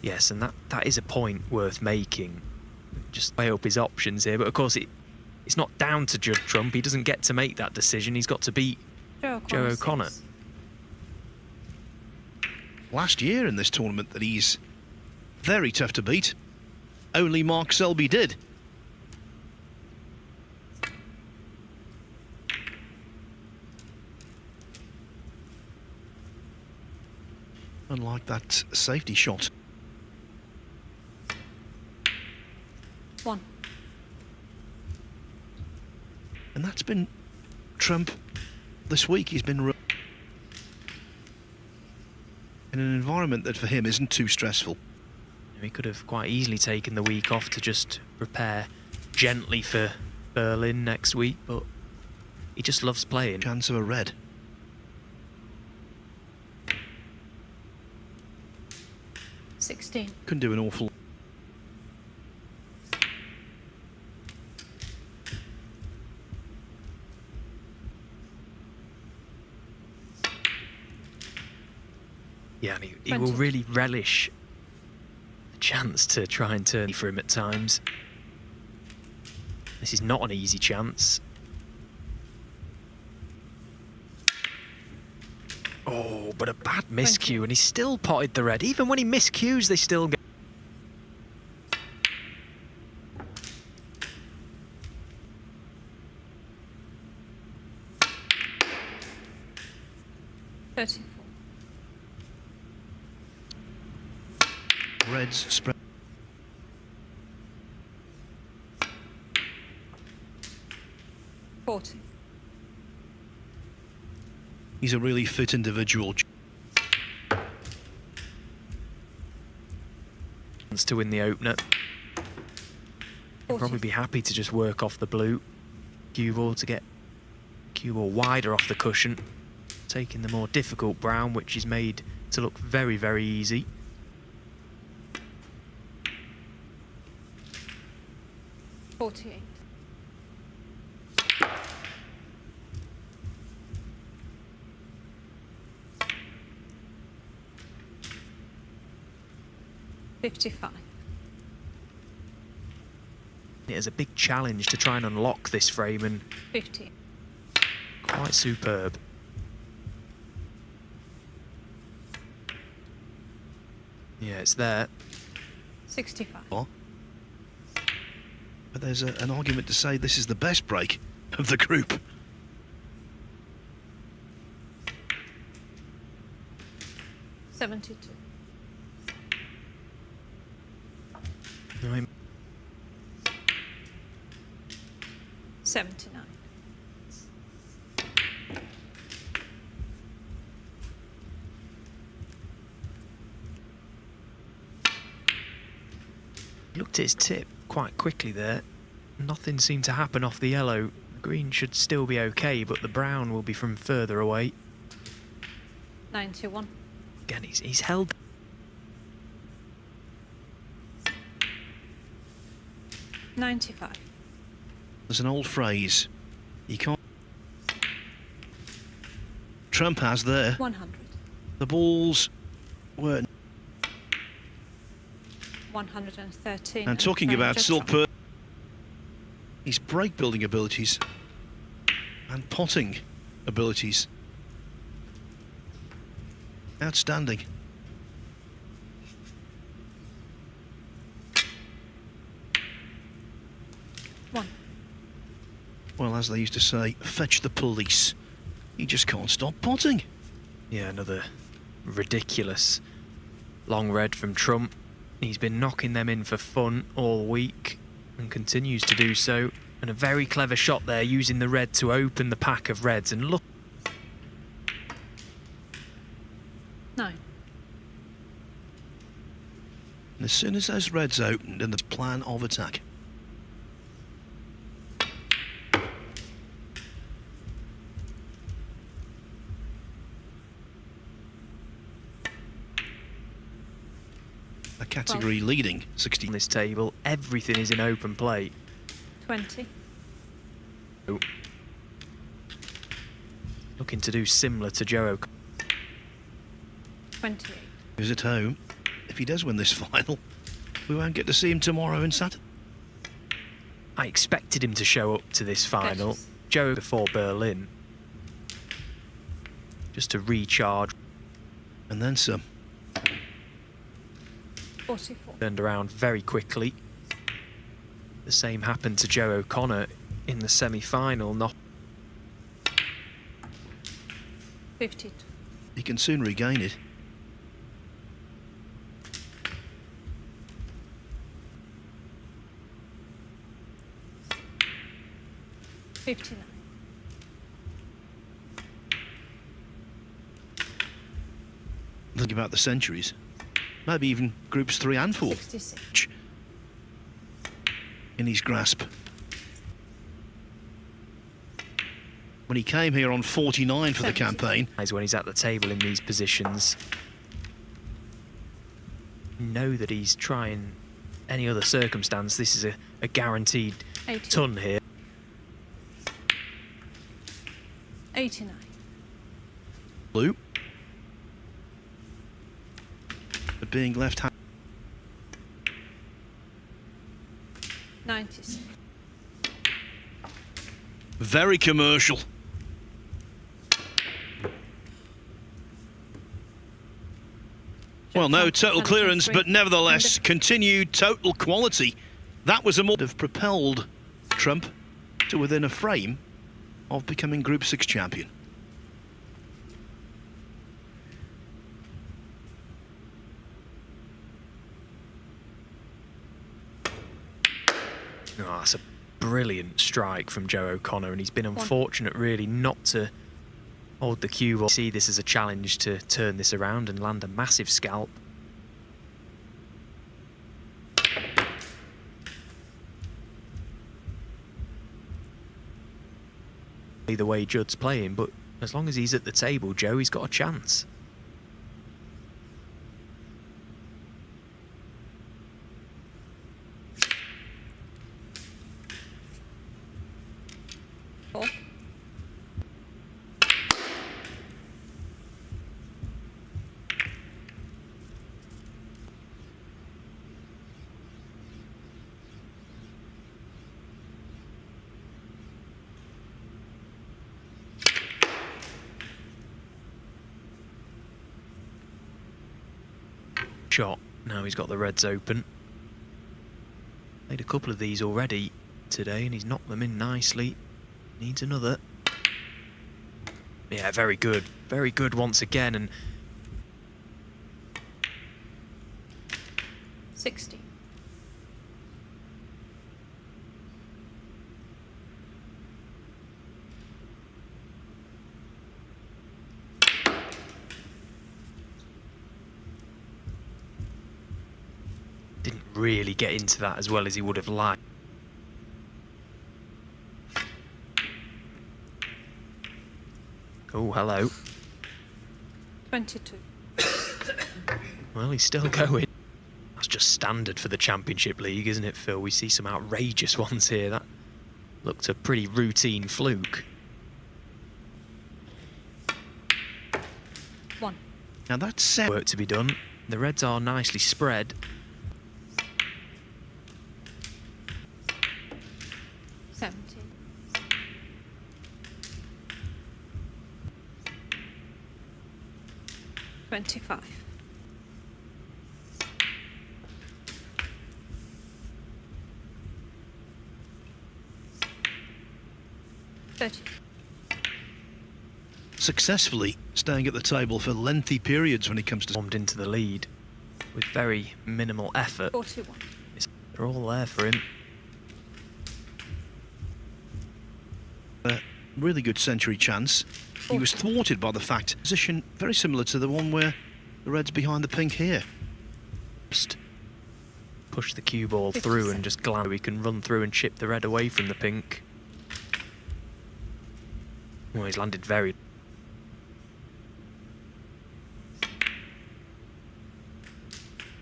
Yes, and that is a point worth making. Just weigh up his options here, but of course it's not down to Judd Trump. He doesn't get to make that decision. He's got to beat Joe O'Connor. Last year in this tournament that he's very tough to beat. Only Mark Selby did. Unlike that safety shot. 1. And that's been Trump this week. He's been in an environment that for him isn't too stressful. He could have quite easily taken the week off to just prepare gently for Berlin next week, but he just loves playing. Chance of a red. $16. Couldn't do an awful. Yeah, and he will really relish the chance to try and turn for him at times. This is not an easy chance. Oh, but a bad miscue, and he still potted the red. Even when he miscues, they still get. Reds spread. $40. He's a really fit individual. Wants to win the opener. He'll probably be happy to just work off the blue cue ball to get cue ball wider off the cushion, taking the more difficult brown, which is made to look very, very easy. $48. $55. It is a big challenge to try and unlock this frame, and 50. Quite superb. Yeah, it's there. 65. Oh. But there's an argument to say this is the best break of the group. $72. No, 79. looked at his tip quite quickly there. Nothing seemed to happen off the yellow. The green should still be okay, but the brown will be from further away. 91. Again, he's held. $95. There's an old phrase. You can't. Trump has there. 100. The balls were. 113. And talking about Silper, his break building abilities and potting abilities. Outstanding. One. Well, as they used to say, fetch the police. He just can't stop potting. Yeah, another ridiculous long red from Trump. He's been knocking them in for fun all week and continues to do so. And a very clever shot there, using the red to open the pack of reds. And look. 9. And as soon as those reds opened in the plan of attack. A category leading 60 on this table, everything is in open play. 20. Oh. Looking to do similar to Joe O'Connor. 28. Who's at home. if he does win this final, we won't get to see him tomorrow and Saturday. I expected him to show up to this final. Catches. Joe before Berlin. Just to recharge. And then some. 44. Turned around very quickly. The same happened to Joe O'Connor in the semi-final. Not 52. He can soon regain it. $59. Think about the centuries. Maybe even groups 3 and 4 $66. in his grasp. When he came here on 49 for the 70. campaign, when he's at the table in these positions. You know that he's trying any other circumstance. This is a guaranteed 80. ton here. 89. blue. But being left hand. 96. Very commercial. Well, no total clearance, but nevertheless, continued total quality. That was a more have propelled Trump to within a frame of becoming Group 6 champion. Oh, that's a brilliant strike from Joe O'Connor, and he's been unfortunate really not to hold the cue ball. See this as a challenge to turn this around and land a massive scalp. The way Judd's playing, but as long as he's at the table, Joe, he's got a chance. Four. Shot. Now he's got the reds open. Made a couple of these already today, and he's knocked them in nicely. Needs another. Yeah, very good. Very good once again. And 60. didn't really get into that as well as he would have liked. Oh, hello. 22. Well, he's still going. That's just standard for the Championship League, isn't it, Phil? We see some outrageous ones here. That looked a pretty routine fluke. 1. Now that's set. Work to be done. The reds are nicely spread. 70. 25. 30. Successfully staying at the table for lengthy periods when it comes to Formed into the lead with very minimal effort. 41. They're all there for him. a really good century chance. He was thwarted by the fact position very similar to the one where the red's behind the pink here. Just push the cue ball through and just glance. We can run through and chip the red away from the pink. Oh, he's landed very.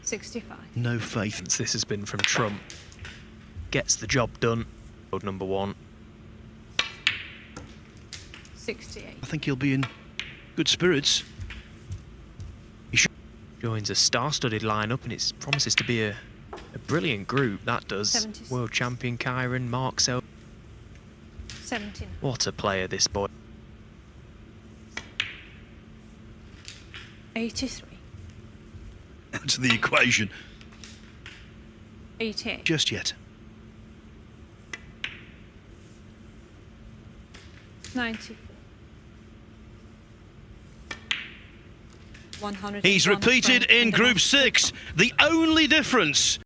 $65. No faith. This has been from Trump. Gets the job done. Number 1. 68. I think he'll be in good spirits. He should. joins a star-studded lineup, and it promises to be a brilliant group. That does. 76. World champion Kyron, Mark Sel. 17. What a player, this boy. 83. To the equation 88. just yet. 94. 100. He's repeated in Group 6. The only difference